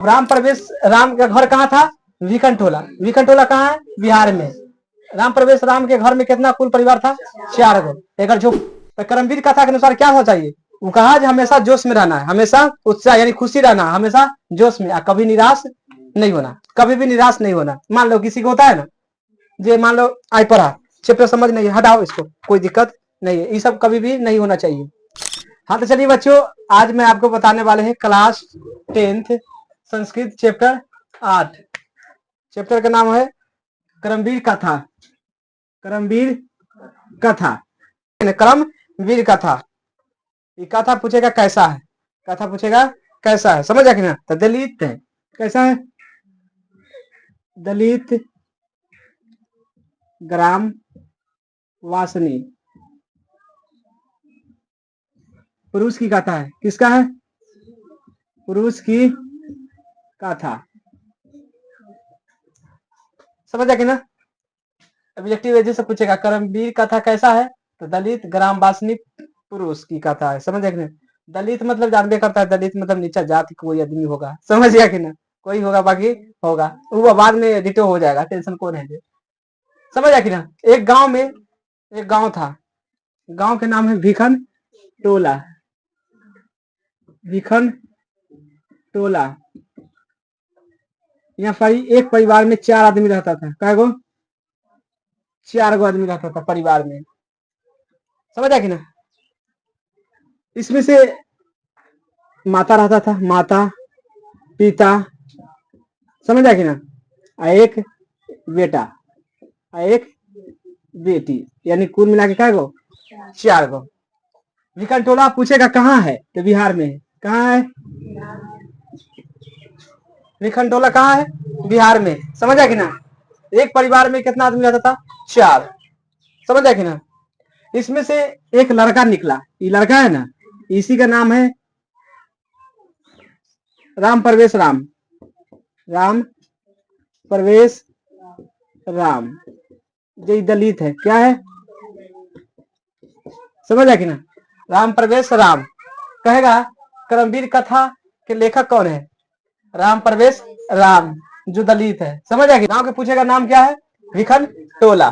राम प्रवेश राम का घर कहाँ था? विकनटोला। विकनटोला कहाँ है? बिहार में। राम प्रवेश राम के घर में कितना कुल परिवार था? 4 गो। एक जो करमवीर कथा के अनुसार क्या होना चाहिए? वो कहा हमेशा जोश में रहना है, हमेशा उत्साह यानी खुशी रहना, हमेशा जोश में, कभी निराश नहीं होना, कभी भी निराश नहीं होना। मान लो किसी को होता है ना, जे मान लो आई पढ़ा चैप्टर समझ नहीं, हटाओ इसको, कोई दिक्कत नहीं है, ये सब कभी भी नहीं होना चाहिए। हाँ तो चलिए बच्चों, आज मैं आपको बताने वाले हैं class 10th Sanskrit chapter 8। Chapter का नाम है करमवीर कथा। करमवीर कथा, करमवीर कथा। ये कथा पूछेगा कैसा है, कथा पूछेगा कैसा है, समझ कि ना? तो दलित है, कैसा है? दलित ग्राम वासनी, पुरुष की कथा है। किसका है? पुरुष की कथा, समझ कि ना? ऑब्जेक्टिव एजे से पूछेगा करमवीर कथा कैसा है, तो दलित ग्राम वासनी पुरुष की कथा है, समझ कि ना? दलित मतलब जानबे करता है, दलित मतलब नीचा जाति कोई आदमी होगा, समझ गया कि ना? कोई होगा, बाकी होगा, वो बाद में डिटो हो जाएगा, टेंशन कौन है? समझ गया कि ना? एक गांव में एक गांव था, गांव के नाम है भिखन टोला। भिखन टोला। यहाँ पर एक परिवार में 4 आदमी रहता था। कै गो? 4 गो आदमी रहता था परिवार में, समझ कि ना? इसमें से माता रहता था, माता पिता, समझ कि ना? एक बेटा, एक बेटी, यानी कुल मिला के कै गो? 4 गो। विकन टोला पूछेगा कहाँ है, तो बिहार में है। कहाँ है? विखनटोला कहाँ है? बिहार में, समझा कि ना? एक परिवार में कितना आदमी रहता था? 4, समझा कि ना? इसमें से एक लड़का निकला, ये लड़का है ना, इसी का नाम है राम प्रवेश राम। राम प्रवेश राम, जो दलित है, क्या है? समझा कि ना? राम प्रवेश राम। कहेगा करमवीर कथा के लेखक कौन है? राम प्रवेश राम, जो दलित है, समझ कि गांव के पूछेगा नाम क्या है? विखन टोला।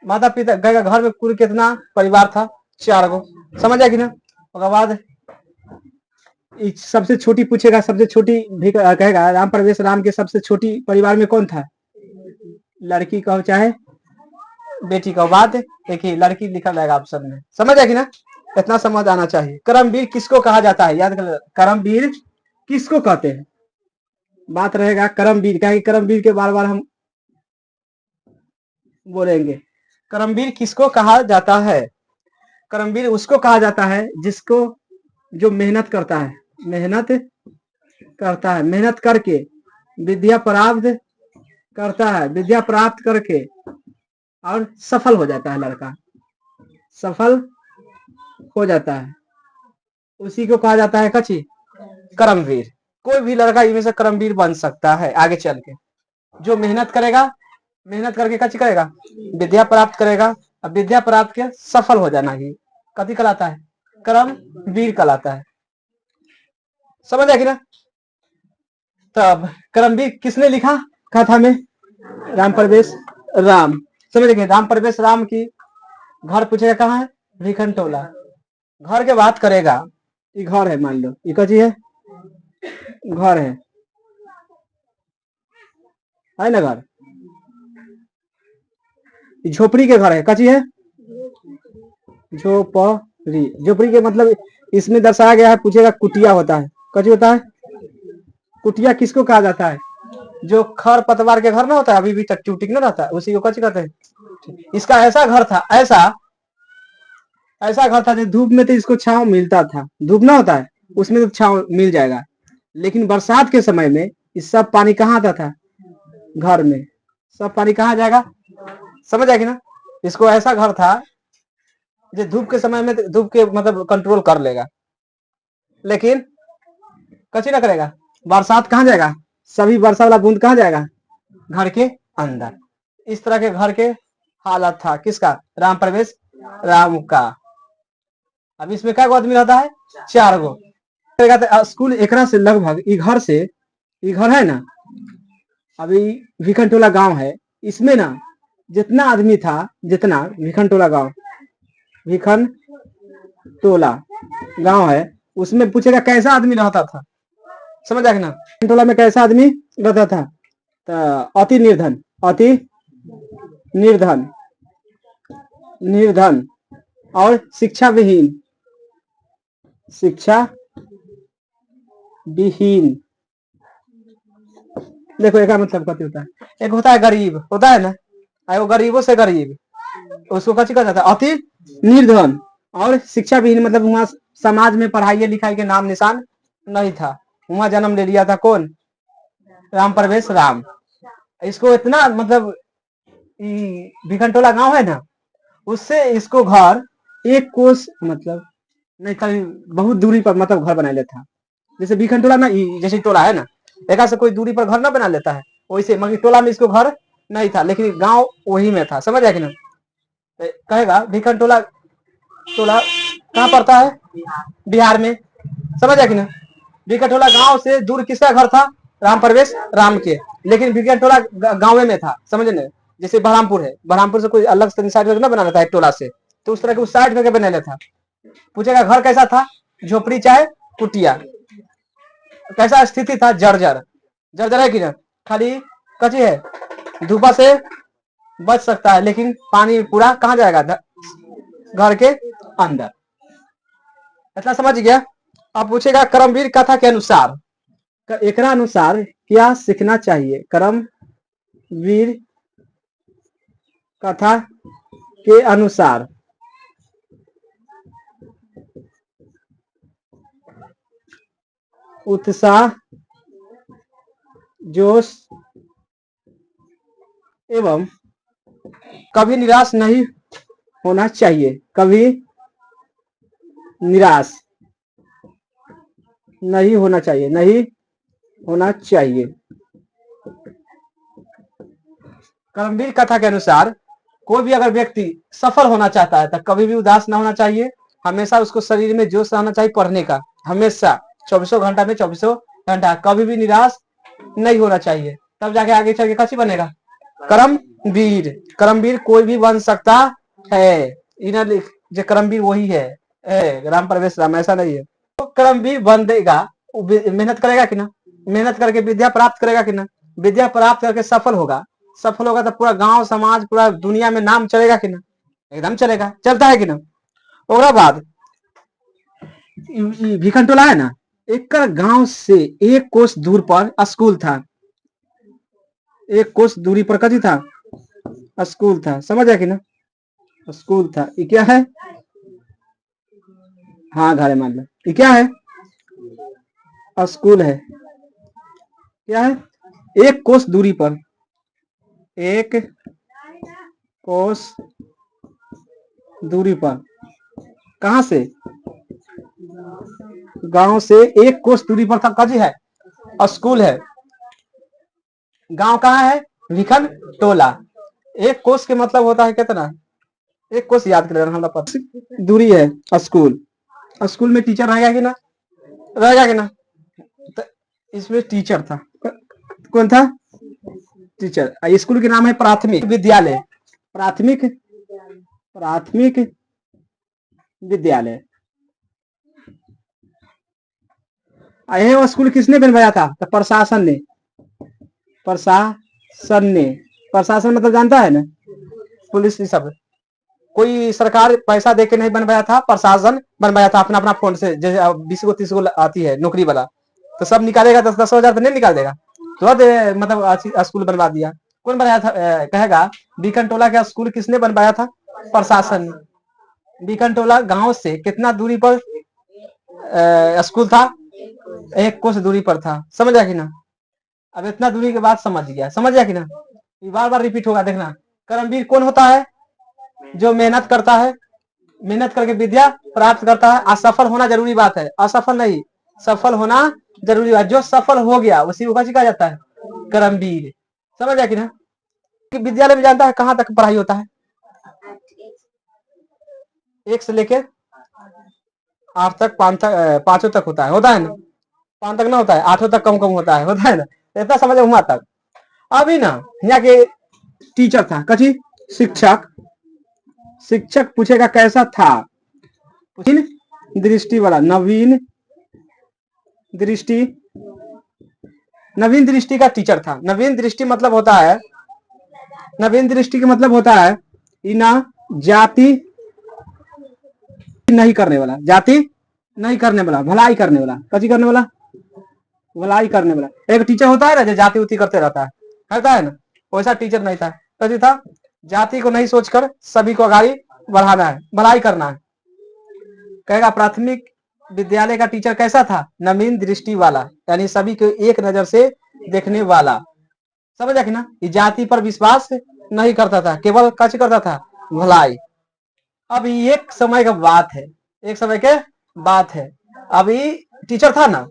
माता पिता कहेगा घर में कुल कितना परिवार था? 4 गो, समझ कि ना? उसके बाद सबसे छोटी पूछेगा, सबसे छोटी कहेगा राम प्रवेश राम के सबसे छोटी परिवार में कौन था? लड़की कहो चाहे बेटी कहो, बात एक ही, लड़की लिखा जाएगा ऑप्शन में, समझ कि ना? इतना समझ आना चाहिए। करमवीर किसको कहा जाता है, याद कर, करमवीर किसको कहते हैं? बात रहेगा करमवीर का, करमवीर के बार बार हम बोलेंगे। करमवीर किसको कहा जाता है? करमवीर उसको कहा जाता है जिसको, जो मेहनत करता है, मेहनत करता है, मेहनत करके विद्या प्राप्त करता है, विद्या प्राप्त करके और सफल हो जाता है, लड़का सफल हो जाता है, उसी को कहा जाता है कची करमवीर। कोई भी लड़का इनमें से करमवीर बन सकता है आगे चल के, जो मेहनत करेगा, मेहनत करके कची करेगा, विद्या प्राप्त करेगा, अब विद्या प्राप्त के सफल हो जाना ही कथी कहलाता है? करमवीर कहलाता है, समझ आएगी ना? तब करमवीर किसने लिखा कथा में? राम प्रवेश राम, समझ गए? राम प्रवेश राम की घर पूछेगा कहाँ है? विखनटोला। घर के बात करेगा, ये घर है, मान लो ये कची है? घर है ना? घर झोपड़ी के घर है, कची है? झोपड़ी। झोपड़ी के मतलब इसमें दर्शाया गया है, पूछेगा कुटिया होता है, कची होता है? कुटिया किसको कहा जाता है? जो खर पतवार के घर में होता है, अभी भी टट्टी उट्टी ना रहता है, उसी को कची कहते हैं। इसका ऐसा घर था, ऐसा ऐसा घर था जो धूप में तो इसको छांव मिलता था, धूप ना होता है उसमें तो छांव मिल जाएगा, लेकिन बरसात के समय में इस सब पानी कहाँ आता था? घर में। सब पानी कहाँ जाएगा? समझ आएगी ना? इसको ऐसा घर था जो धूप के समय में धूप के मतलब कंट्रोल कर लेगा, लेकिन कची ना करेगा। बरसात कहाँ जाएगा? सभी वर्षा वाला बूंद कहाँ जाएगा? घर के अंदर। इस तरह के घर के हालत था किसका? राम प्रवेश राम का। अब इसमें क्या आदमी रहता है? 4 गो। स्कूल एकरा से लगभग ई घर से, ई घर है ना, अभी भिखनटोला गांव है, इसमें ना जितना आदमी था, जितना भिखनटोला गांव, भिखन टोला गांव है, उसमें पूछेगा कैसा आदमी रहता था, समझ आए ना, टोला में कैसा आदमी रहता था, तो अति निर्धन, अति निर्धन, निर्धन और शिक्षा विहीन, शिक्षा विहीन। देखो एक मतलब कथी होता है, एक होता है गरीब, होता है ना, वो गरीबों से गरीब, उसको कथी कहा जाता है, अति निर्धन और शिक्षा विहीन, मतलब वहां समाज में पढ़ाई लिखाई के नाम निशान नहीं था। वहां जन्म ले लिया था कौन, राम प्रवेश राम। इसको इतना मतलब भिखनटोला गांव है ना, उससे इसको घर एक कोस मतलब नहीं, कभी बहुत दूरी पर मतलब घर बना लेता। जैसे भिखनटोला ना, जैसे टोला है ना, एक से कोई दूरी पर घर ना बना लेता है, वैसे मगर टोला में इसको घर नहीं था, लेकिन गांव वही में था, समझ आया कि ना। कहेगा भिखनटोला, टोला कहाँ पड़ता है, बिहार में, समझ आया कि ना। भिखनटोला गांव से दूर किसका घर था, राम प्रवेश राम के, लेकिन भिखनटोला गांव में था, समझ न। जैसे बहरामपुर है, बहरामपुर से कोई अलग से साइड ना बना लेता है टोला से, तो उस तरह के उस साइड करके बना लेता। पूछेगा घर कैसा था, झोपड़ी चाहे कुटिया, कैसा स्थिति था, जर्जर, जर्जर है कि ना, खाली कच्ची है, धूपा से बच सकता है, लेकिन पानी पूरा कहाँ जाएगा, घर के अंदर। इतना समझ गया। अब पूछेगा कर्मवीर कथा के अनुसार, एकरा अनुसार क्या सीखना चाहिए, कर्मवीर कथा के अनुसार उत्साह, जोश एवं कभी निराश नहीं होना चाहिए, कभी निराश नहीं होना चाहिए, नहीं होना चाहिए। कर्मवीर कथा के अनुसार कोई भी अगर व्यक्ति सफल होना चाहता है तो कभी भी उदास ना होना चाहिए, हमेशा उसको शरीर में जोश रहना चाहिए पढ़ने का, हमेशा 24 घंटा में 24 घंटा, कभी भी निराश नहीं होना चाहिए, तब जाके आगे चल के कैसे बनेगा कर्मवीर। कर्मवीर कोई भी बन सकता है, जो कर्मवीर वही है, राम प्रवेश राम, ऐसा नहीं है। तो कर्मवीर बन देगा, मेहनत करेगा कि ना, मेहनत करके विद्या प्राप्त करेगा कि ना, विद्या प्राप्त करके सफल होगा, सफल होगा तो पूरा गांव समाज पूरा दुनिया में नाम चलेगा कि ना, एकदम चलेगा, चलता है कि ना। और बाद भिखनटोला है ना, एक गांव से एक कोस दूर पर स्कूल था, एक कोस दूरी पर कथी था, स्कूल था, समझ आया कि ना, स्कूल था। ये क्या है, हाँ घर है, मान लो ये क्या है, स्कूल है, क्या है, एक कोस दूरी पर, एक कोस दूरी पर, कहां से, गांव से एक कोस दूरी पर था, कजी है, स्कूल है। गांव कहाँ है, भिखन टोला। एक कोस के मतलब होता है कितना, एक कोस याद कर लेना, हमरा पर दूरी है, स्कूल, स्कूल में टीचर रहेगा कि ना, रहेगा कि ना, तो इसमें टीचर था, कौन था, टीचर। स्कूल के नाम है प्राथमिक विद्यालय, प्राथमिक, प्राथमिक विद्यालय। यह स्कूल किसने बनवाया था, तो प्रशासन ने, प्रशासन ने, प्रशासन मतलब जानता है ना, पुलिस सब, कोई सरकार पैसा देके नहीं बनवाया था, प्रशासन बनवाया था अपना अपना फंड से, जैसे 20 को 30 को आती है नौकरी वाला, तो सब निकालेगा, 10-10 हजार तो नहीं निकाल देगा, तो मतलब स्कूल बनवा दिया। कौन बनाया था, कहेगा भिखनटोला का स्कूल किसने बनवाया था, प्रशासन। भिखनटोला गांव से कितना दूरी पर स्कूल था, एक कोस दूरी पर था, समझ आया कि ना। अब इतना दूरी के बाद समझ गया, समझ आया कि ना, बार बार रिपीट होगा, देखना। कर्मवीर कौन होता है, जो मेहनत करता है, मेहनत करके विद्या प्राप्त करता है। असफल होना जरूरी बात है, असफल नहीं, सफल होना जरूरी बात, जो सफल हो गया उसी को कहा जाता है कर्मवीर, समझ आया कि ना। कि विद्यालय में जानता है कहां तक पढ़ाई होता है, 1 से लेकर 8 तक 5 तक 5 तक होता है ना, 5 तक ना होता है, 8 तक कम कम होता है ना, इतना समझ हुआ तक। अभी ना यहाँ के टीचर था कची शिक्षक, शिक्षक पूछेगा कैसा था, नवीन दृष्टि वाला, दृष्टि नवीन दृष्टि का टीचर था। नवीन दृष्टि मतलब होता है, नवीन दृष्टि का मतलब होता है इना जाति नहीं करने वाला, जाति नहीं करने वाला, भलाई करने वाला, कची करने वाला, भलाई करने वाला। एक टीचर होता है ना जो जाति उति करते रहता है ना, वैसा टीचर नहीं था। कची था, जाति को नहीं सोचकर सभी को आगे बढ़ाना है, भलाई करना है। कहेगा प्राथमिक विद्यालय का टीचर कैसा था, नवीन दृष्टि वाला, यानी सभी को एक नजर से देखने वाला, समझा कि ना। जाति पर विश्वास नहीं करता था, केवल कच करता था भलाई। अब एक समय का बात है, एक समय के बात है। अभी टीचर था ना,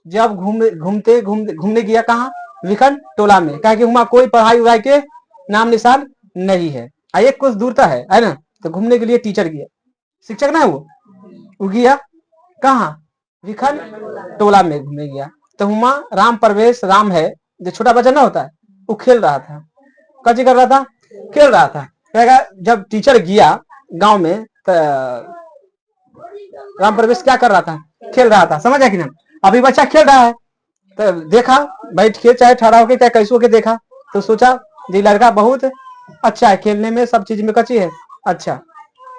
जब घूमने गया कहा, विखंड टोला में, कहा कि वहां कोई पढ़ाई उढ़ाई के नाम निशान नहीं है, एक कुछ दूर था है ना, तो घूमने के लिए टीचर गया, शिक्षक ना वो गया कहा, विखंड टोला में घूमने गया। तो वहां राम प्रवेश राम है जो छोटा बच्चा ना होता है, वो खेल रहा था, कची कर रहा था, खेल रहा था। कहेगा जब टीचर गया गांव में तो राम प्रवेश क्या कर रहा था, खेल रहा था, समझ है कि ना। अभी बच्चा खेल रहा है तो देखा बैठ के, चाहे ठहरा होके चाहे कैसे होके देखा, तो सोचा ये लड़का बहुत अच्छा है, खेलने में सब चीज में कच्ची है, अच्छा।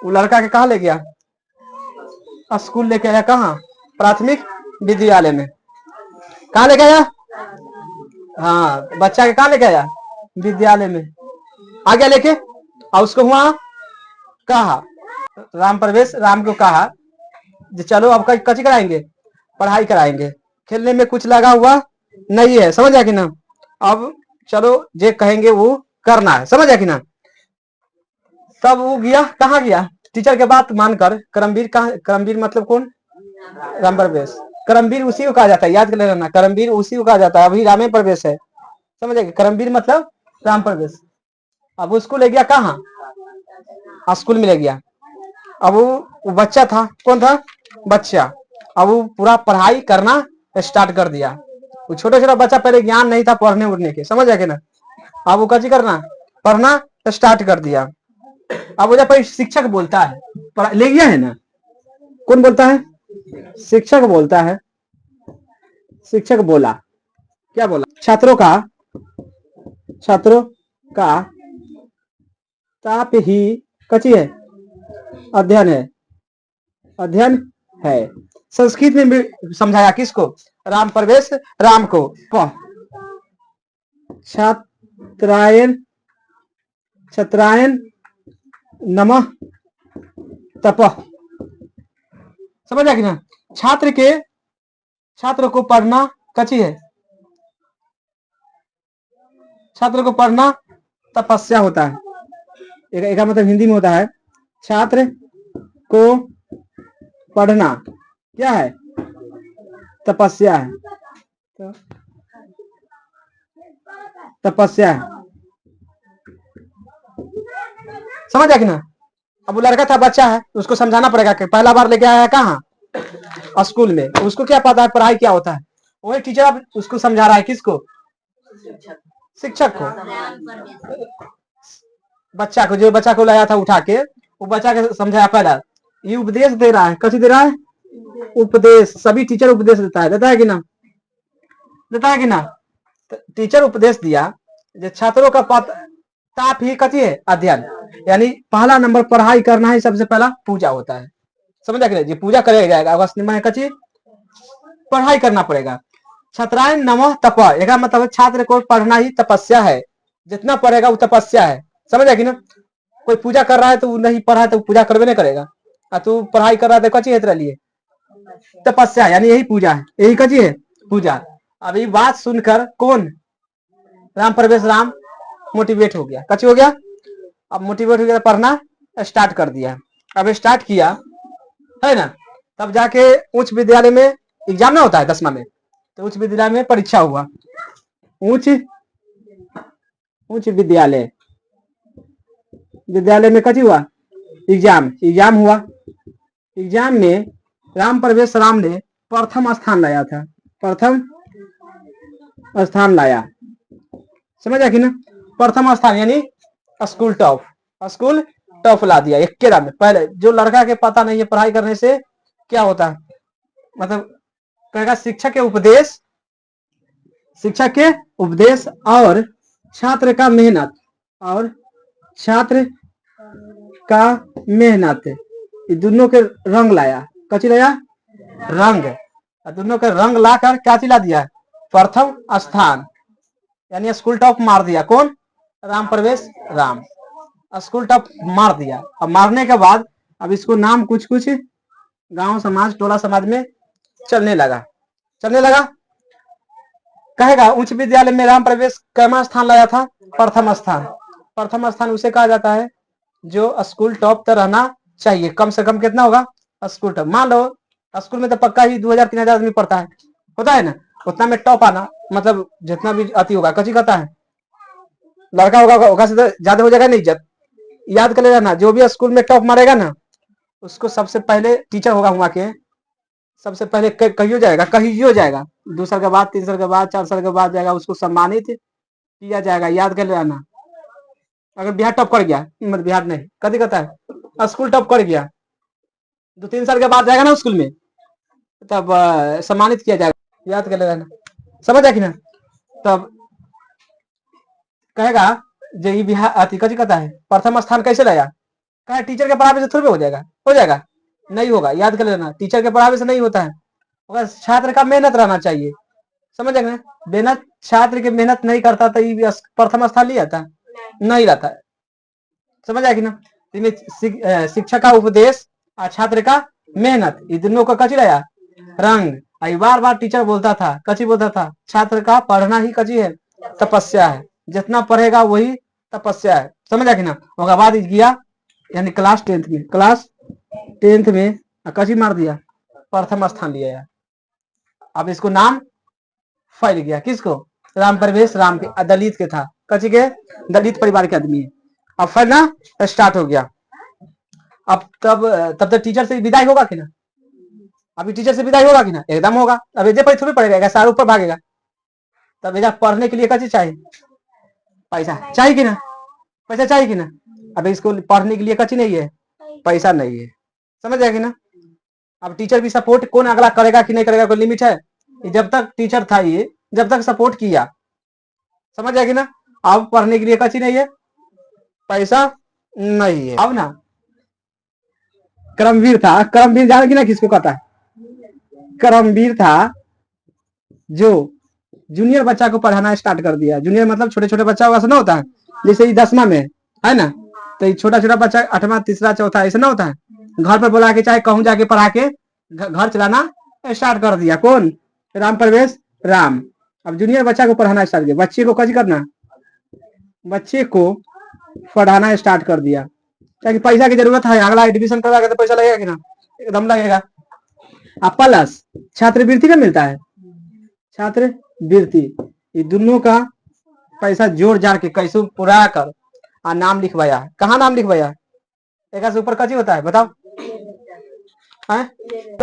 वो लड़का के कहा ले गया, स्कूल लेके आया, कहा, प्राथमिक विद्यालय में। कहा लेके आया, हाँ बच्चा के कहा लेके आया, विद्यालय में आ गया लेके। और उसको हुआ कहा, राम प्रवेश राम को कहा चलो अब कच्ची कराएंगे, पढ़ाई कराएंगे, खेलने में कुछ लगा हुआ नहीं है, समझ कि ना। अब चलो जे कहेंगे वो करना है, समझ कि ना। तब वो गया, कहाँ गया, टीचर के बात मानकर करमवीर, करमवीर मतलब कौन, राम प्रवेश। करमवीर उसी को कहा जाता है, याद कर लेना, करमवीर उसी को कहा जाता है, अभी रामे प्रवेश है, समझ गए, करमवीर मतलब राम प्रवेश। अब उसको ले गया कहाँ, स्कूल में ले गया। अब वो बच्चा था, कौन था, बच्चा। अब वो पूरा पढ़ाई करना स्टार्ट कर दिया। वो छोटा छोटा बच्चा, पहले ज्ञान नहीं था पढ़ने उड़ने के, समझ आया कि ना। अब वो कैसे करना, पढ़ना स्टार्ट कर दिया। अब वो जब शिक्षक बोलता है, ले गया है ना, कौन बोलता है, शिक्षक बोलता है। शिक्षक बोला, क्या बोला, छात्रों का ताप ही कची है, अध्ययन है, अध्ययन है। संस्कृत में भी समझाया किसको, राम प्रवेश राम को। छात्रायन छात्रायन नमः तपः, समझ कि ना। छात्र को पढ़ना कची है, छात्र को पढ़ना तपस्या होता है। एक मतलब हिंदी में होता है, छात्र को पढ़ना क्या है, तपस्या है, तपस्या है, समझ कि ना। अब वो लड़का था, बच्चा है, उसको समझाना पड़ेगा कि पहला बार लेके आया कहाँ, स्कूल में, उसको क्या पता है पढ़ाई क्या होता है। वही टीचर अब उसको समझा रहा है, किसको, शिक्षक को, बच्चा को, जो बच्चा को लाया था उठा के, वो बच्चा के समझाया पहला, ये उपदेश दे रहा है, कैसे दे रहा है, उपदेश। सभी टीचर उपदेश देता है कि ना, देता है कि ना। टीचर उपदेश दिया, जो छात्रों का ताप ही कथी है, अध्ययन, यानी पहला नंबर पढ़ाई करना है, सबसे पहला पूजा होता है, समझा कि पूजा करेगा जाएगा, अगस्त में कथी, पढ़ाई करना पड़ेगा। छात्रायन नमः तप, एक मतलब छात्र को पढ़ना ही तपस्या है, जितना पढ़ेगा वो तपस्या है, समझ कि ना। कोई पूजा कर रहा है तो नहीं पढ़ा है तो पूजा करवे नहीं करेगा, और तू पढ़ाई कर रहा है तो कची है तेरे लिए, तपस्या, यानी यही पूजा है, यही कची है पूजा। अभी बात सुनकर कौन, राम प्रवेश राम मोटिवेट हो गया, कची हो गया, अब मोटिवेट हो गया, पढ़ना स्टार्ट कर दिया। अब स्टार्ट किया है ना, तब जाके उच्च विद्यालय में एग्जाम ना होता है 10वां में, तो उच्च विद्यालय में परीक्षा हुआ, उच्च विद्यालय में कथी हुआ, एग्जाम हुआ। एग्जाम में राम प्रवेश राम ने प्रथम स्थान लाया था, प्रथम स्थान लाया, समझा कि ना। प्रथम स्थान यानी स्कूल टॉप, स्कूल टॉप ला दिया एक के में। पहले जो लड़का के पता नहीं है पढ़ाई करने से क्या होता है, मतलब कहेगा शिक्षक के उपदेश, शिक्षक के उपदेश और छात्र का मेहनत, और छात्र का मेहनत, ये दोनों के रंग लाया। कची लाया? रंग। दोनों के रंग लाकर क्या चिल्ला दिया? प्रथम स्थान, यानी स्कूल टॉप मार दिया। कौन? राम प्रवेश राम, स्कूल टॉप मार दिया। अब मारने के बाद अब इसको नाम कुछ कुछ गांव समाज टोला समाज में चलने लगा, चलने लगा। कहेगा उच्च विद्यालय में राम प्रवेश कैमा स्थान लाया था? प्रथम स्थान। प्रथम स्थान उसे कहा जाता है जो स्कूल टॉप तो रहना चाहिए, कम से कम कितना होगा स्कूल टॉप। मान लो स्कूल में तो पक्का ही 2000-3000 आदमी पढ़ता है, होता है ना, उतना में टॉप आना मतलब जितना भी अति होगा, कची कहता है लड़का होगा से तो ज्यादा हो जाएगा नहीं इज्जत। याद कर लेना, जो भी स्कूल में टॉप मारेगा ना उसको सबसे पहले टीचर होगा वहां के, सबसे पहले कहियो जाएगा, 2 साल के बाद 3 साल के बाद 4 साल के बाद जाएगा, उसको सम्मानित किया जाएगा। याद कर लेना। अगर बिहार टॉप कर गया, मतलब बिहार नहीं कभी कहता है स्कूल टॉप कर गया, 2-3 साल के बाद जाएगा ना स्कूल में, तब सम्मानित किया जाएगा। याद कर लेना, समझ कि ना। तब कहेगा जो ये बिहार अति कजी कहता है प्रथम स्थान कैसे लाया? कहा टीचर के पढ़ावे से थोड़ी हो जाएगा, हो जाएगा नहीं होगा। याद कर लेना, टीचर के पढ़ावे से नहीं होता है, छात्र का मेहनत रहना चाहिए, समझ गए। मेहनत, छात्र की मेहनत नहीं करता तो ये प्रथम स्थान लिया था नहीं रहता है, समझ आया कि ना। शिक्षक का उपदेश और छात्र का मेहनत, ये दोनों का कची लाया? रंग। बार बार टीचर बोलता था, कची बोलता था, छात्र का पढ़ना ही कची है, तपस्या है, जितना पढ़ेगा वही तपस्या है, समझ आया कि ना। उसके बाद गया यानी क्लास 10th में, क्लास 10th में कची मार दिया, प्रथम स्थान लिया यार। अब इसको नाम फैल गया, किसको? राम प्रवेश राम के, दलित के था, कची के दलित परिवार के आदमी है। अब फैलना स्टार्ट हो गया। अब तब तक टीचर से विदाई होगा कि ना? अभी टीचर से विदाई होगा कि ना? एकदम होगा। अब एजे पर थोड़ी पड़ेगा, सारे ऊपर भागेगा। तब एजा पढ़ने के लिए कची चाहिए? पैसा चाहिए कि ना? पैसा चाहिए कि ना? अब इसको पढ़ने के लिए कची नहीं है, पैसा नहीं है, समझ आया कि ना। अब टीचर भी सपोर्ट कौन अगला करेगा कि नहीं करेगा, कोई लिमिट है? जब तक टीचर था ये, जब तक सपोर्ट किया, समझ आया कि ना। अब पढ़ने के लिए कची नहीं है, पैसा नहीं है। अब ना कर्मवीर था, कर्मवीर जाने कि ना किसको कहता है? कर्मवीर था जो जूनियर बच्चा को पढ़ाना स्टार्ट कर दिया। जूनियर मतलब छोटे छोटे बच्चा ऐसा ना होता है, जैसे 10वां में है ना, तो छोटा छोटा बच्चा 8वां, तीसरा, चौथा ऐसा ना होता है, घर पर बुला के चाहे कहूं जाके पढ़ा के घर चलाना स्टार्ट कर दिया। कौन? राम प्रवेश राम। अब जूनियर बच्चा को पढ़ाना स्टार्ट किया, बच्चे को कज करना, बच्चे को पढ़ाना स्टार्ट कर दिया। ताकि पैसा की जरूरत है, अगला एडमिशन करवाएगा तो पैसा लगेगा कि ना? एकदम लगेगा। अब प्लस छात्रवृत्ति का मिलता है, छात्रवृत्ति, ये दोनों का पैसा जोड़ जाड़ के कैसे पूरा कर नाम लिखवाया। कहाँ नाम लिखवाया? एक से ऊपर कची होता है बताओ?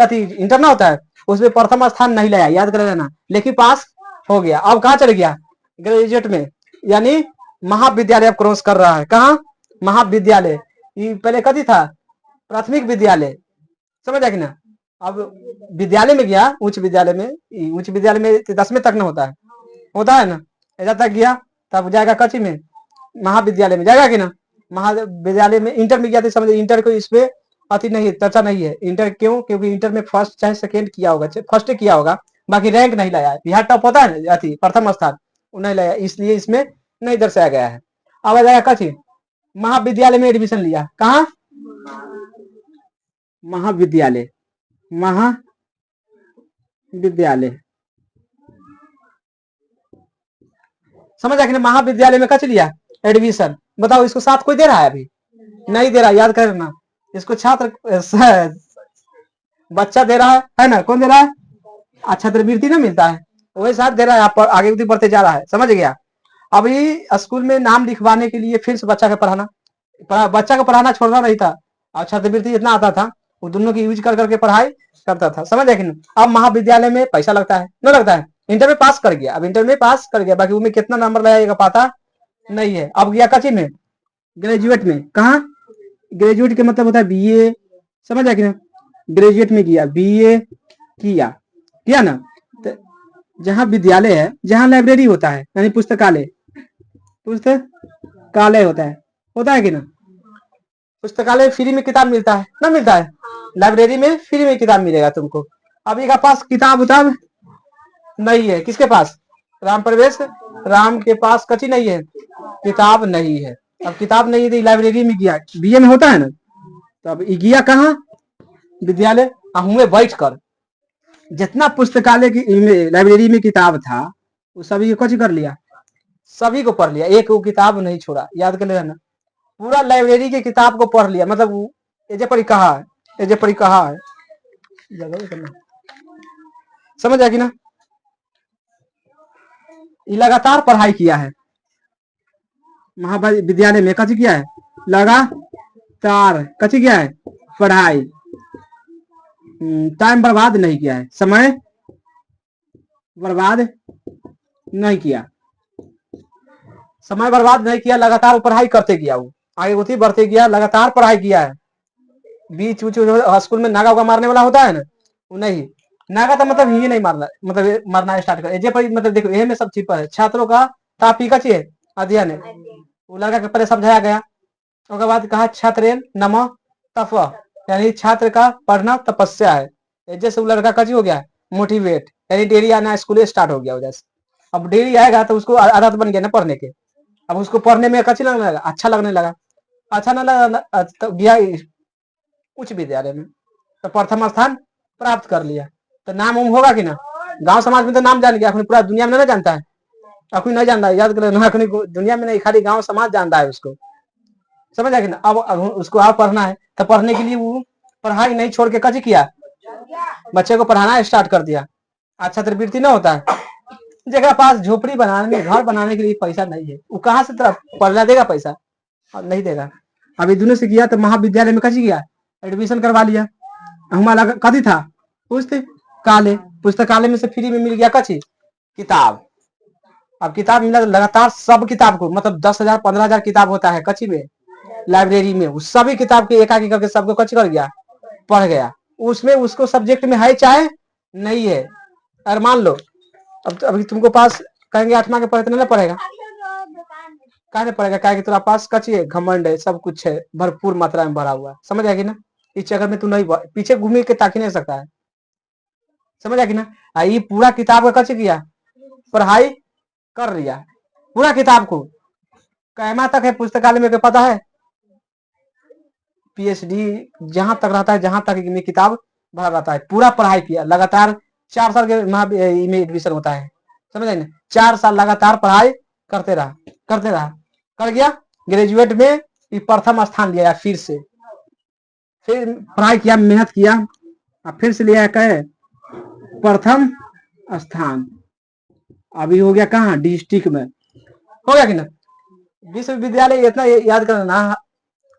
इंटर ना होता है, उसमें प्रथम स्थान नहीं लाया, याद कर लेना, लेकिन पास हो गया। अब कहाँ चले गया? ग्रेजुएट में, यानी महाविद्यालय अब क्रॉस कर रहा है। कहाँ? महाविद्यालय। ये पहले कथी था? प्राथमिक विद्यालय, समझ आया कि ना। अब विद्यालय में गया, उच्च विद्यालय में, उच्च विद्यालय में 10वें तक ना होता है, होता है ना, ऐसा तक गया, तब जाएगा कची में? महाविद्यालय में जाएगा कि ना। महाविद्यालय में इंटर में गया तो समझ, इंटर को इस पे अति नहीं चर्चा नहीं है। इंटर क्यों? क्योंकि इंटर में फर्स्ट चाहे सेकेंड किया होगा, फर्स्ट किया होगा, बाकी रैंक नहीं लाया। बिहार टॉप होता है अति प्रथम स्थान, नहीं लाया, इसलिए इसमें नहीं दर्शाया गया है। अब आ जाएगा कची? महाविद्यालय में एडमिशन लिया। कहाँ? महाविद्यालय, महाविद्यालय, समझ आया कि महाविद्यालय में कच लिया एडमिशन। बताओ इसको साथ कोई दे रहा है? अभी नहीं दे रहा, याद करना। इसको छात्र बच्चा दे रहा है ना, कौन दे रहा है? छात्रवृत्ति ना मिलता है, वही साथ दे रहा है, आप आगे बढ़ते जा रहा है, समझ गया। अभी स्कूल में नाम लिखवाने के लिए फिर से बच्चा को पढ़ाना, बच्चा को पढ़ाना छोड़ना नहीं था, और छात्रवृत्ति जितना आता था वो दोनों की यूज कर करके पढ़ाई करता था, समझ है कि नहीं। अब महाविद्यालय में पैसा लगता है, न लगता है। इंटर में पास कर गया, अब इंटर में पास कर गया, बाकी उसमें कितना नंबर लगाएगा पता नहीं है। अब गया कची में, ग्रेजुएट में। कहा ग्रेजुएट के मतलब होता है बीए, समझ है कि ना। ग्रेजुएट में किया, बीए किया, किया ना। तो जहाँ विद्यालय है, जहाँ लाइब्रेरी होता है, यानी पुस्तकालय, पुस्तकालय होता है कि ना। पुस्तकालय फ्री में किताब मिलता है ना, मिलता है। लाइब्रेरी में फ्री में किताब मिलेगा तुमको। अभी का पास किताब उताब नहीं है, किसके पास, राम प्रवेश राम के पास कची नहीं है, किताब नहीं है। अब किताब नहीं है तो लाइब्रेरी में गया, बीए में होता है ना। तो अब गया कहाँ, विद्यालय। हुए बैठ कर जितना पुस्तकालय की लाइब्रेरी में किताब था वो सभी को कुछ कर लिया, सभी को पढ़ लिया, एक वो किताब नहीं छोड़ा, याद कर लेना। पूरा लाइब्रेरी की किताब को पढ़ लिया, मतलब एजे पढ़ी कहा है, एजे पढ़ी कहा है, समझ आएगी ना। लगातार पढ़ाई किया है महाविद्यालय में, कच किया है लगातार, कच किया है पढ़ाई। टाइम बर्बाद नहीं किया है, समय बर्बाद नहीं किया, समय बर्बाद नहीं किया, लगातार पढ़ाई करते गया, वो आगे होती बढ़ते गया, लगातार पढ़ाई किया है। बीच स्कूल में नागा उगा मारने वाला होता है ना, वो नहीं, नागा तो मतलब ही नहीं मारना, मतलब मारना स्टार्ट कर जे पर, मतलब देखो ये में सब छिपा है। छात्रों का तापी का चाहिए अध्ययन है, वो लड़का के पहले समझाया गया। उसके बाद कहा छात्र नमः तप, यानी छात्र का पढ़ना तपस्या है। जैसे वो लड़का कची हो गया मोटिवेट, यानी डेली आना स्कूल स्टार्ट हो गया जैसे। अब डेली आएगा तो उसको आदत बन गया ना पढ़ने के। अब उसको पढ़ने में कची लगने लगा, अच्छा लगने लगा। अच्छा ना लगा तो गया उच्च विद्यालय में, तो प्रथम स्थान प्राप्त कर लिया। तो नाम उम होगा कि ना, गांव समाज में तो नाम जान गया, अपनी पूरा दुनिया में ना जानता है, अखनी नहीं जानता है, याद कर लेना, अखनी दुनिया में नहीं, खाली गांव समाज जानता है उसको, समझ आए ना। अब उसको आप पढ़ना है तो पढ़ने के लिए वो पढ़ाई नहीं छोड़ के कच किया, बच्चे को पढ़ाना स्टार्ट कर दिया। अच्छा छात्रवृत्ति ना होता है, जगह पास झोपड़ी बनाने में, घर बनाने के लिए पैसा नहीं है, वो कहाँ से तरफ पढ़ना देगा पैसा, नहीं देगा। अभी दोनों से किया तो महाविद्यालय में कच गया, एडमिशन करवा लिया। हमारा कथी था, पुस्तकालय, पुस्तकालय में से फ्री में मिल गया कची किताब। अब किताब मिला लगातार सब किताब को, मतलब 10,000 15,000 किताब होता है कची में, लाइब्रेरी में, उस सभी किताब के एक आगे करके सबको कच कर गया, पढ़ गया। उसमें उसको सब्जेक्ट में है चाहे नहीं है। और मान लो अब अभी तुमको पास कहेंगे 8वां के पढ़े तो नहीं पड़ेगा, कहा नहीं पड़ेगा, कहा कि तुम्हारा पास कची है, घमंड है, सब कुछ है, भरपूर मात्रा में भरा हुआ है, समझ आएगी ना। इस जगह में तू नहीं पीछे घूमे के ताकि नहीं सकता है, समझ आएगी ना। ये पूरा किताब का कच किया, पढ़ाई कर लिया पूरा किताब को। कहमा तक है पुस्तकालय में, पता है पीएचडी जहां तक रहता है, जहां तक में किताब भरा रहता है, पूरा पढ़ाई किया लगातार। 4 साल के में एडमिशन होता है, समझ आए ना। 4 साल लगातार पढ़ाई करते रहा, करते रहा, कर गया ग्रेजुएट में प्रथम स्थान लिया, फिर से फिर पढ़ाई किया, मेहनत किया, और फिर से लिया कहे प्रथम स्थान। अभी हो गया कहाँ, डिस्ट्रिक्ट में हो गया कि ना। विश्वविद्यालय इतना याद करना ना,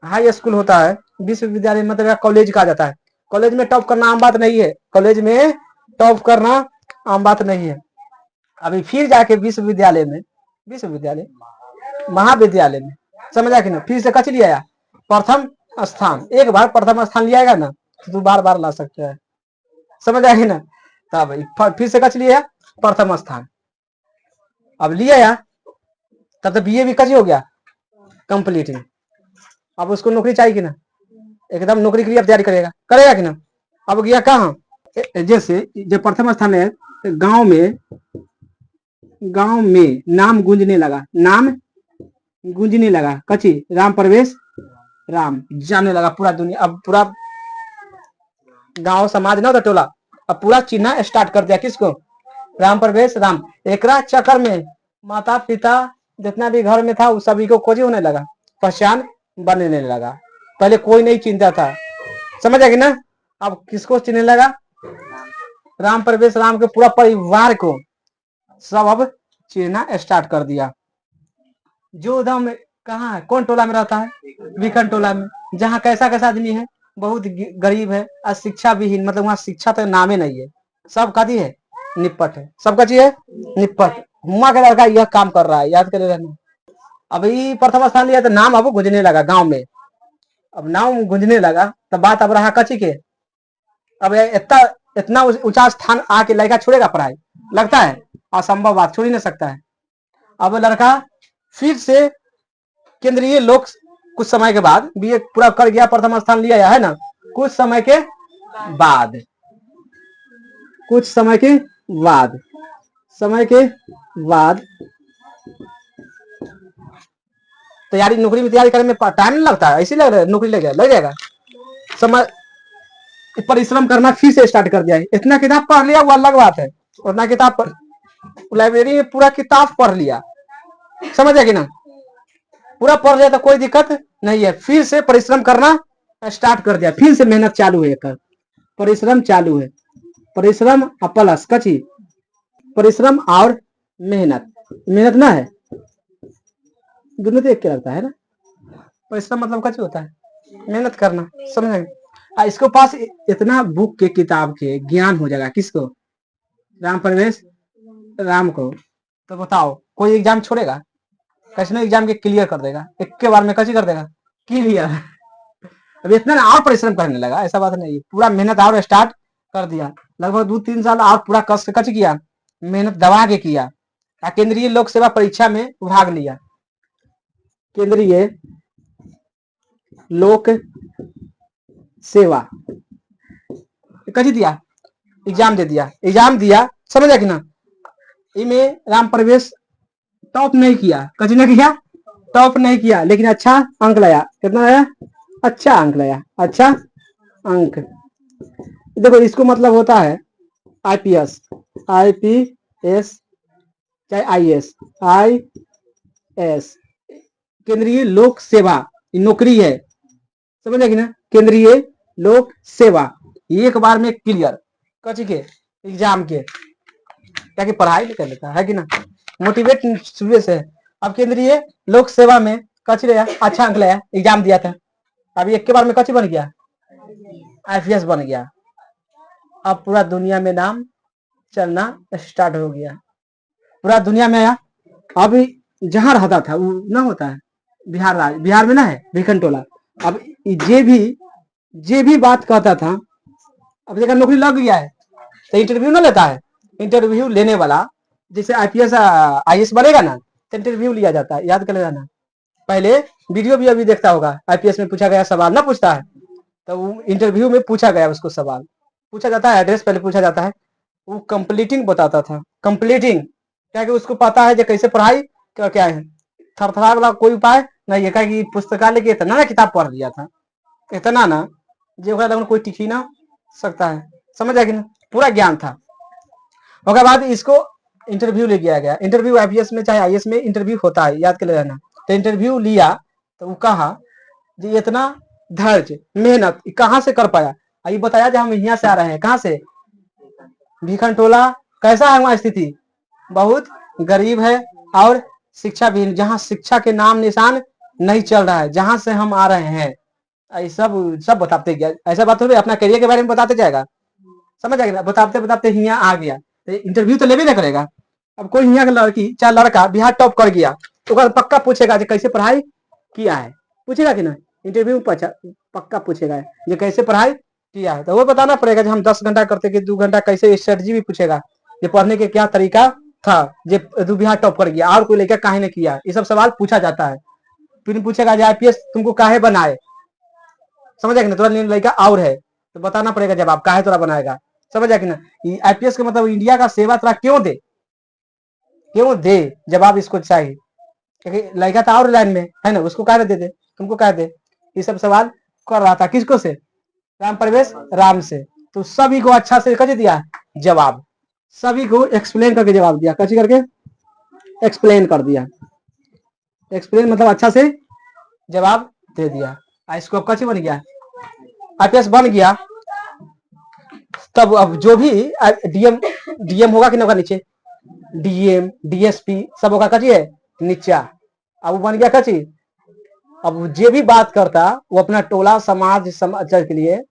हाई स्कूल होता है, विश्वविद्यालय मतलब कॉलेज कहा जाता है। कॉलेज में टॉप करना आम बात नहीं है, कॉलेज में टॉप करना आम बात नहीं है। अभी फिर जाके विश्वविद्यालय में, विश्वविद्यालय महाविद्यालय में, समझा कि ना, फिर से कच लिया प्रथम स्थान। एक बार प्रथम स्थान लिया ना तो तू बार बार ला सकता है, समझ आएगी ना। तब फिर से कच लिया प्रथम स्थान। अब लिया तब तो बीए भी कच हो गया कंप्लीट। अब उसको नौकरी चाहिए कि ना, एकदम नौकरी के लिए अब तैयारी करेगा, करेगा कि ना। अब गया कहाँ, जैसे जो प्रथम स्थान है, गांव में नाम गूंजने लगा, नाम गूंजने लगा कची, राम प्रवेश राम जाने लगा पूरा दुनिया। अब पूरा गांव समाज ना, तो टोला अब पूरा चिन्ह स्टार्ट कर दिया, किसको, राम प्रवेश राम। एक चक्कर में माता पिता जितना भी घर में था उस सभी को खोजी होने लगा, पहचान बनने लगा। पहले कोई नहीं चिंता था, समझ आएगी ना। अब किसको चिन्हने लगा, राम प्रवेश राम के पूरा परिवार को सब अब चिन्हना स्टार्ट कर दिया। जो उधम कहाँ है, कौन टोला में रहता है, विकन टोला में, जहाँ कैसा कैसा आदमी है, बहुत गरीब है, अशिक्षा विहीन, मतलब वहाँ शिक्षा तो नामे नहीं है, सब कथी है, निपट है, सब कथी है, निपट। हुआ का लड़का यह काम कर रहा है, याद करे रहना। अभी प्रथम स्थान लिया तो नाम अब गूंजने लगा गांव में, अब नाम गूंजने लगा तब बात अब रहा कची के, अब इतना इतना ऊंचा स्थान आके लड़का छोड़ेगा पढ़ाई, लगता है असंभव बात, छोड़ ही नहीं सकता है। अब लड़का फिर से केंद्रीय लोक, कुछ समय के बाद बीए पूरा कर गया, प्रथम स्थान लिया है ना, कुछ समय के बाद, कुछ समय के बाद, समय के बाद तैयारी, नौकरी में तैयारी करने में टाइम नहीं लगता है, ऐसे लग रहा है नौकरी लग जाएगा, समय परिश्रम करना फिर से स्टार्ट कर दिया है। इतना किताब पढ़ लिया वो अलग बात है, उतना किताब पढ़, लाइब्रेरी में पूरा किताब पढ़ लिया, समझ कि ना, पूरा पढ़ लिया तो कोई दिक्कत नहीं है, फिर से परिश्रम करना स्टार्ट कर दिया, फिर से मेहनत चालू है, परिश्रम चालू है, परिश्रम प्लस कची, परिश्रम और मेहनत, मेहनत ना है, दोनों देख के लगता है ना, परिश्रम मतलब कची होता है, मेहनत करना, समझ। इसके पास इतना बुक के किताब के ज्ञान हो जाएगा, किसको, राम प्रवेश राम को, तो बताओ कोई एग्जाम छोड़ेगा, कैसे एग्जाम के क्लियर कर देगा, एक के बार में कैसे कर देगा क्लियर। अब इतना और परिश्रम करने लगा, ऐसा बात नहीं, पूरा मेहनत और स्टार्ट कर दिया, लगभग 2-3 साल और पूरा कष्ट कच किया, मेहनत दबा के किया, केंद्रीय लोक सेवा परीक्षा में भाग लिया, केंद्रीय लोक सेवा कच दिया, एग्जाम दे दिया, एग्जाम दिया, समझा कि ना, इनमें राम प्रवेश टॉप नहीं किया, कच नहीं किया, टॉप नहीं किया, लेकिन अच्छा अंक लाया, कितना आया, अच्छा अंक लाया, अच्छा अंक। देखो इसको मतलब होता है आईपीएस, आईपीएस चाहे आईएएस, आईएएस केंद्रीय लोक सेवा नौकरी है, समझे कि ना, केंद्रीय लोक सेवा, एक बार में क्लियर कच के एग्जाम के, क्या कि पढ़ाई कर लेता है कि ना, मोटिवेट सुबह से। अब केंद्रीय लोक सेवा में कच लिया, अच्छा अंक लाया, एग्जाम दिया था, अभी एक के बार में कच बन गया, आईपीएस बन गया, अब पूरा दुनिया में नाम चलना स्टार्ट हो गया, पूरा दुनिया में आया। अब जहां रहता था वो ना होता है बिहार राज्य, बिहार में ना है भिखनटोला, अब जे भी बात कहता था, अब देखा नौकरी लग गया है तो इंटरव्यू ना लेता है, इंटरव्यू लेने वाला जैसे आईपीएस आईएएस बनेगा ना तो इंटरव्यू लिया जाता है, याद कर लेना, पहले वीडियो भी अभी देखता होगा, आईपीएस में पूछा गया सवाल ना पूछता है, तो वो इंटरव्यू में पूछा गया, उसको सवाल पूछा जाता है, एड्रेस पहले पूछा जाता है, वो कंप्लीटिंग बताता था, कंप्लीटिंग क्या कि उसको पता है जो कैसे पढ़ाई क्या है, थरथरा वाला कोई उपाय नहीं है, क्या कि पुस्तकालय के इतना ना किताब पढ़ लिया था, इतना ना जो कोई टिक ही ना सकता है, समझ आएगी ना, पूरा ज्ञान था। उसके बाद इसको इंटरव्यू ले गया गया, इंटरव्यू आईपीएस में चाहे आईएएस में इंटरव्यू होता है, याद कर लेना, तो इंटरव्यू लिया तो वो कहा जी इतना धैर्य मेहनत कहाँ से कर पाया, ये बताया जब हम यहाँ से आ रहे हैं, कहाँ से, भिखनटोला, कैसा है वहाँ स्थिति, बहुत गरीब है और शिक्षा भी, जहाँ शिक्षा के नाम निशान नहीं चल रहा है, जहां से हम आ रहे हैं, सब बताते गया, ऐसा बात हो अपना करियर के बारे में बताते जाएगा, समझ आएगा, बताते बताते यहाँ आ गया, तो इंटरव्यू तो लेवे ना करेगा। अब कोई यहाँ का लड़की चाहे लड़का बिहार टॉप कर गया तो पक्का पूछेगा जो कैसे पढ़ाई किया है, पूछेगा कि ना, इंटरव्यू पक्का पूछेगा जो कैसे पढ़ाई किया है, तो वो बताना पड़ेगा जो हम 10 घंटा करते कि 2 घंटा, कैसे स्ट्रेटजी भी पूछेगा, ये पढ़ने के क्या तरीका था, जो बिहार टॉप कर गया और कोई लड़का काहे ने किया, ये सब सवाल पूछा जाता है। फिर पूछेगा आईपीएस तुमको काहे बनाए, समझ आएगा ना, थोड़ा लड़का और है तो बताना पड़ेगा जवाब काहे तोरा बनाएगा, समझ आएगा ना, आईपीएस का मतलब इंडिया का सेवा तोरा क्यों दे, जवाब इसको चाहिए, क्योंकि लड़का था और लाइन में है ना, उसको काहे दे दे, तुमको काहे दे, ये सब सवाल कर रहा था, किसको से, राम प्रवेश राम से, तो सभी को अच्छा से कर दिया जवाब, सभी को एक्सप्लेन करके जवाब दिया, कैसे करके एक्सप्लेन कर दिया, एक्सप्लेन मतलब अच्छा से जवाब दे दिया, इसको कैसे बन गया, आईपीएस बन गया। तब अब जो भी डीएम होगा कि नहीं होगा नीचे, डीएम डीएसपी सब होगा कची है नीचा, अब वो बन गया कची अब जे भी बात करता वो अपना टोला समाज समाचार के लिए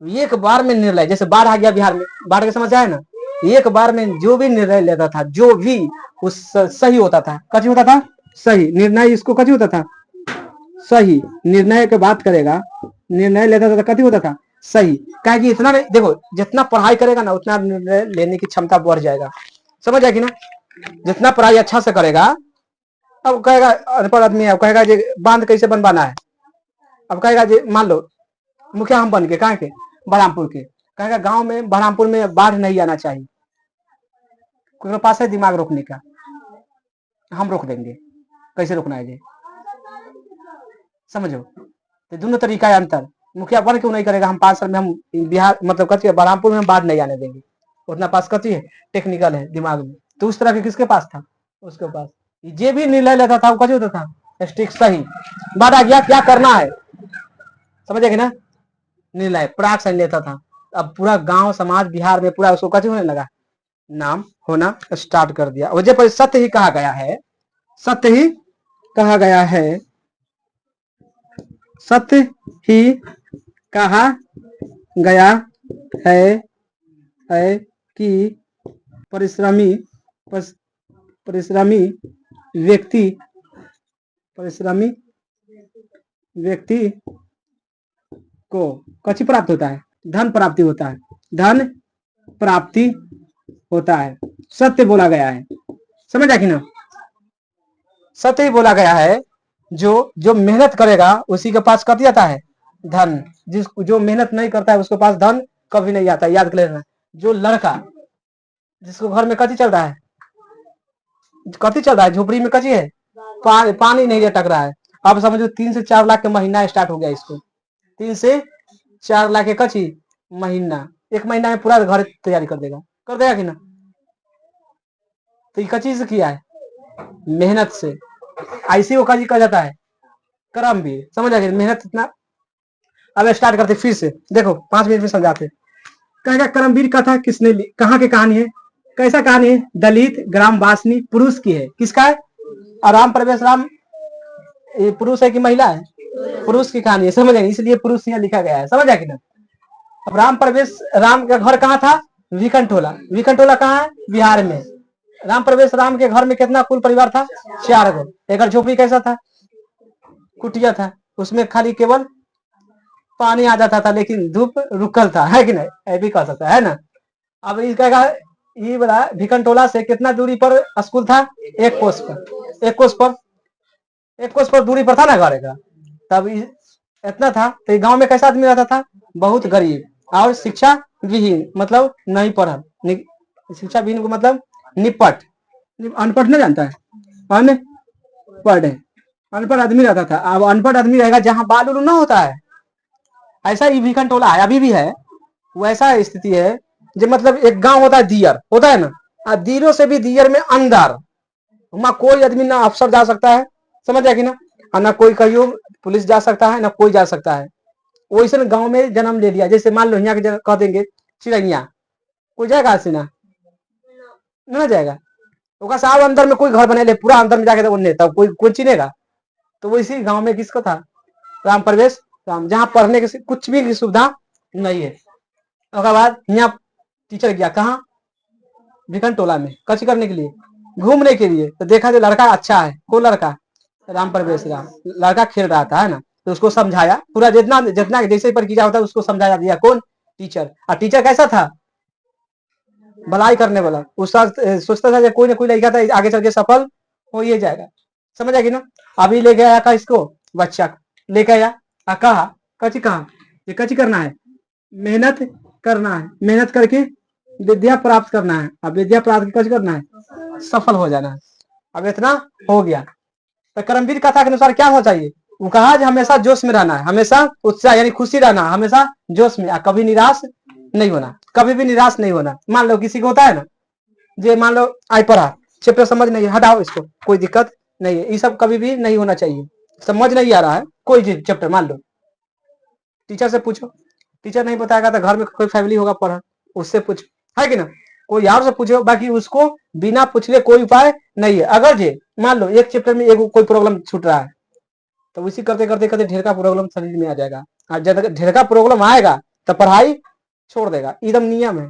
एक बार में निर्णय, जैसे बाढ़ आ गया बिहार में, बाढ़ की समस्या है ना, एक बार में जो भी निर्णय लेता था, जो भी उस सही होता था, कच्ची होता था सही निर्णय, इसको कच्ची होता था सही निर्णय की बात करेगा, निर्णय लेता था कथी होता था सही। क्या कि इतना नहीं, देखो जितना पढ़ाई करेगा ना उतना निर्णय लेने की क्षमता बढ़ जाएगा, समझ आएगी ना। जितना पढ़ाई अच्छा से करेगा, अब कहेगा अनपढ़ आदमी है, अब कहेगा जी बांध कैसे बनवाना है, अब कहेगा जी मान लो मुखिया हम बन के कहाँ के बलरामपुर के, कहेगा गांव में बलरामपुर में बाढ़ नहीं आना चाहिए, कोई पास है दिमाग रोकने का, हम रोक देंगे, कैसे रोकना है जी, समझो। तो दोनों तरीका है अंतर, मुखिया बन क्यों नहीं करेगा, हम 5 साल में हम बिहार मतलब कथी है बलरामपुर में हम बाढ़ नहीं आने देंगे, उतना पास कथी है टेक्निकल है दिमाग में। तो उस तरह के किसके पास था, उसके पास जे भी निर्णय लेता था वो कथी होता था स्टिक सही। बाढ़ आ गया क्या करना है, समझेगी ना, निर्णय प्राक से लेता था। अब पूरा गांव समाज बिहार में पूरा उसको कथी होने लगा, नाम होना स्टार्ट कर दिया। वजह पर सत्य ही कहा गया है, सत्य ही कहा गया है, सत्य ही कहा गया है कि परिश्रमी परिश्रमी व्यक्ति परिश्रमी व्यक्ति को कच्ची प्राप्त होता है, धन प्राप्ति होता है, धन प्राप्ति होता है। सत्य बोला गया है, समझ आखिर ना, सत्य ही बोला गया है। जो मेहनत करेगा उसी के पास कभी आता है धन, जो मेहनत नहीं करता है उसके पास धन कभी नहीं आता, याद कर लेना। जो लड़का जिसको घर में कथी चल रहा है, कथी चल रहा है, झोपड़ी में कथी है पानी नहीं अटक रहा है। अब समझो 3 से 4 लाख के महीना स्टार्ट हो गया इसको, 3 से 4 लाख के कच्ची महीना, 1 महीना में पूरा घर तैयारी कर देगा कि ना। तो ये कच्ची से किया है मेहनत से, ऐसी वो कहा जाता है कर्म भी, समझ आ गया मेहनत इतना। अब स्टार्ट करते फिर से, देखो 5 मिनट में समझाते। कहेगा कर्मवीर कथा किसने ली, कहाँ की कहानी है, कैसा कहानी है, दलित ग्राम वासनी पुरुष की है, किसका है, और राम प्रवेश राम ये पुरुष है कि महिला है, पुरुष की कहानी है, समझ आएगी, इसलिए पुरुष यहाँ लिखा गया है, समझ आएगी ना। अब राम प्रवेश राम का घर कहाँ था, विकनटोला, विकनटोला कहाँ है बिहार में। राम प्रवेश राम के घर में कितना कुल परिवार था, 4 गो। एक झोपड़ी कैसा था, कुटिया था, उसमें खाली केवल पानी आ जाता था लेकिन धूप रुकल था, है कि नहीं, ये भी कह सकता है ना। अब इसका ये बता भिकनटोला से कितना दूरी पर स्कूल था, 1 कोस पर, 1 कोस पर, 1 कोस पर दूरी पर था ना घर का। तब इतना था तो गांव में कैसा आदमी रहता था, बहुत गरीब और शिक्षा विहीन, मतलब नहीं पढ़ा, शिक्षा विहीन को मतलब निपट, अनपढ़ नहीं जानता है, अनपढ़ है, अनपढ़ आदमी रहता था। अब अनपढ़ आदमी रहेगा जहाँ बाल उल ना होता है, ऐसा ही भिकनटोला है, अभी भी है वैसा स्थिति है। जो मतलब एक गांव होता है दियर होता है ना, दियरों से भी दियर में अंदर वहां कोई आदमी ना अफसर जा सकता है, समझ आया कि ना, और ना कोई कहियो पुलिस जा सकता है, ना कोई जा सकता है। वैसे गांव में जन्म ले लिया, जैसे मान लो यहाँ के कह देंगे चिड़ैया, कोई जाएगा ऐसे ना जाएगा, ओका साहब अंदर में कोई घर बने ले पूरा अंदर में जाके उन्हें तब कोई चिनेगा। तो वैसे गांव में किसको था, राम प्रवेश राम, जहाँ पढ़ने की कुछ भी सुविधा नहीं है। उसके बाद यहाँ टीचर गया कहाँ, भिकनटोला में, कच्ची करने के लिए, घूमने के लिए। तो देखा जो लड़का अच्छा है, कौन लड़का, राम प्रवेश राम, लड़का खेल रहा था है ना, तो उसको समझाया पूरा, जितना जितना जैसे पर किया होता है उसको समझाया दिया, कौन टीचर। और टीचर कैसा था, भलाई करने वाला, उसका सोचता था कोई ना कोई लड़का था आगे चल के सफल हो ये जाएगा, समझ आएगी ना। अभी लेके आया का इसको बच्चा लेके आया, कहा कच्ची कहा ये कच्ची करना है, मेहनत करना है, मेहनत करके विद्या प्राप्त करना है। अब विद्या प्राप्त कच्ची करना है, सफल हो जाना है। अब इतना हो गया तो कर्मवीर कथा के अनुसार क्या होना चाहिए, वो कहा हमेशा जोश में रहना है, हमेशा उत्साह यानी खुशी रहना, हमेशा जोश में, कभी निराश नहीं होना, कभी भी निराश नहीं होना। मान लो किसी को होता है ना, जो मान लो आई पढ़ा चैप्टर समझ नहीं है, हटाओ इसको, कोई दिक्कत नहीं है, ये सब कभी भी नहीं होना चाहिए। समझ नहीं आ रहा है कोई चैप्टर, मान लो टीचर से पूछो, टीचर नहीं बताएगा तो घर में कोई फैमिली होगा पढ़ा, उससे पूछो, है कि ना, कोई और से पूछो, बाकी उसको बिना पूछले कोई उपाय नहीं है। अगर जे मान लो एक चैप्टर में एक कोई प्रॉब्लम छूट रहा है, तो उसी करते करते करते ढेर का प्रॉब्लम शरीर में आ जाएगा। और जब ढेर का प्रॉब्लम आएगा तो पढ़ाई छोड़ देगा, एकदम नियम है।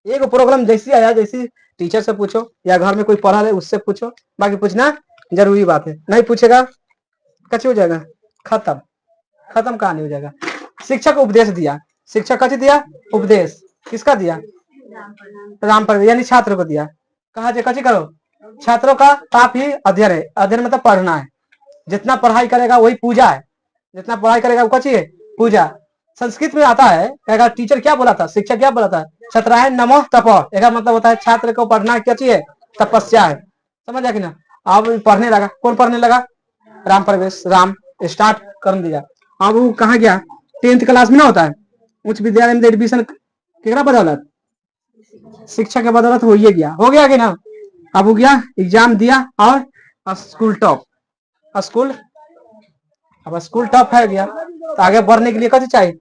एक प्रॉब्लम जैसी आया, जैसी टीचर से पूछो या घर में कोई पढ़ा है उससे पूछो, बाकी पूछना जरूरी बात है। नहीं पूछेगा कच्ची हो जाएगा, खत्म। खत्म कहानी हो जाएगा। शिक्षक उपदेश दिया, शिक्षक कच्ची दिया उपदेश, किसका दिया? राम पर, यानी छात्र को दिया। कहा जे कच्ची करो, छात्रों का पाप ही अध्ययन है। अध्ययन मतलब पढ़ना है। जितना पढ़ाई करेगा वही पूजा है, जितना पढ़ाई करेगा वो कच्ची है पूजा। संस्कृत में आता है, अगर टीचर क्या बोला था, शिक्षक क्या बोला था, छात्राय नमो तपो, इसका मतलब होता है छात्र को पढ़ना क्या चाहिए, तपस्या है। समझ कि ना? अब पढ़ने लगा, कौन पढ़ने लगा? राम प्रवेश, राम स्टार्ट कर दिया। अब वो कहाँ गया? 10th क्लास में ना होता है, उच्च विद्यालय में एडमिशन केकरा बदौलत? शिक्षा के बदौलत हो ही गया, हो गया कि ना? अब वो गया, एग्जाम दिया और स्कूल टॉप, स्कूल अब स्कूल टॉप है गया। तो आगे बढ़ने के लिए कैसे चाहिए?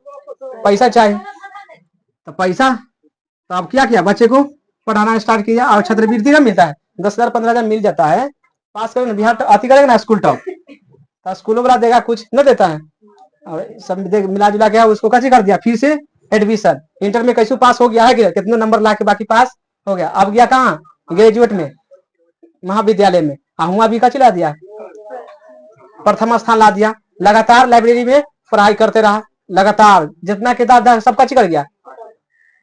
पैसा चाहिए। तो पैसा, तो अब क्या किया, बच्चे को पढ़ाना स्टार्ट किया और छात्रवृत्ति ना मिलता है, 10,000 15,000 मिल जाता है। पास करेगा ना, बिहार अति करेगा ना स्कूल टॉप, तो स्कूलों वाला देगा कुछ न देता है। और सब मिला जुला के उसको कैसे कर दिया, फिर से एडमिशन। इंटर में कैसे पास हो गया है, कितने नंबर ला के बाकी पास हो गया। अब गया कहाँ? ग्रेजुएट में, महाविद्यालय में। हुआ भी का चला दिया, प्रथम स्थान ला दिया। लगातार लाइब्रेरी में पढ़ाई करते रहा, लगातार जितना किताब था सब कच्ची कर गया।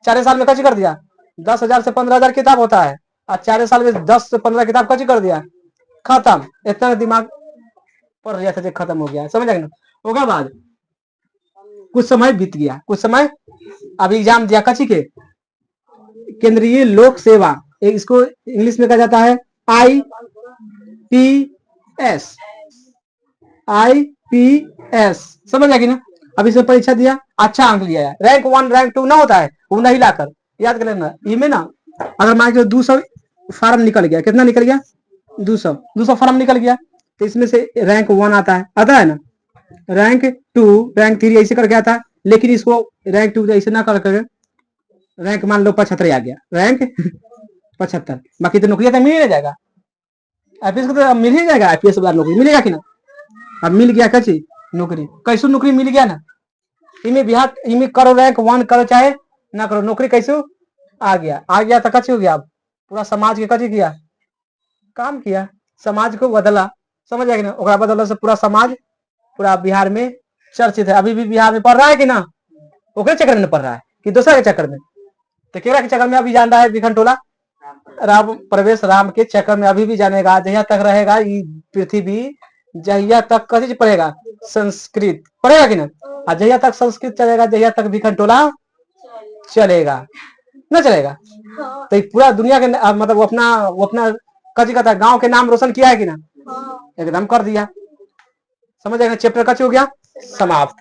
4 साल में कच्ची कर दिया। 10,000 से 15,000 किताब होता है, और 4 साल में 10 से 15 किताब कच्ची कर दिया, खत्म। इतना दिमाग पढ़ रहा था, खत्म हो गया। समझ ना? होगा बाद कुछ समय बीत गया, कुछ समय अब एग्जाम दिया कच्ची के, केंद्रीय लोक सेवा, इसको इंग्लिश में कहा जाता है IPS, IPS। समझ आएगी ना? अब इसमें परीक्षा दिया, अच्छा अंक लिया, रैंक 1 रैंक 2 ना होता है, वो नहीं लाकर याद कर लेना। इनमें ना अगर मान लो 200 फार्म निकल गया, कितना निकल गया? 200 फार्म निकल गया, तो इसमें से रैंक 1 आता है ना, रैंक 2 रैंक 3 ऐसे करके आता है। लेकिन इसको रैंक 2 ऐसे ना कर रैंक मान लो 75 आ गया, रैंक 75, बाकी तो नौकरी तो मिल ही जाएगा। IPS को तो मिल ही जाएगा, IPS वाला नौकरी मिलेगा कि ना? अब मिल गया कच्ची नौकरी, कैसो नौकरी मिल गया ना। इनमें बिहार, इनमें करो रैंक 1 करो चाहे ना करो, नौकरी कैसे आ गया तो कच्ची हो गया। अब पूरा समाज के कच्ची किया, काम किया, समाज को बदला। समझ आएगी ना? ओकरा बदला से पूरा समाज पूरा बिहार में चर्चित है। अभी भी बिहार में पढ़ रहा है कि ना? ओकरे चक्कर में पढ़ रहा है कि दूसरा के चक्कर में? तो केकरा के चक्कर में अभी जान रहा है विखंटोला? राम प्रवेश राम के चक्कर में अभी भी जानेगा। जहिया तक रहेगा ये पृथ्वी, जहिया तक कथी पढ़ेगा? संस्कृत पढ़ेगा कि ना? और जहिया तक संस्कृत चलेगा, जहिया तक विखंटोला चलेगा, ना चलेगा। तो पूरा दुनिया के मतलब वो अपना कथी कहता है, गांव के नाम रोशन किया है कि ना? एकदम कर दिया। समझ आएगा? चैप्टर कच्ची हो गया, समाप्त।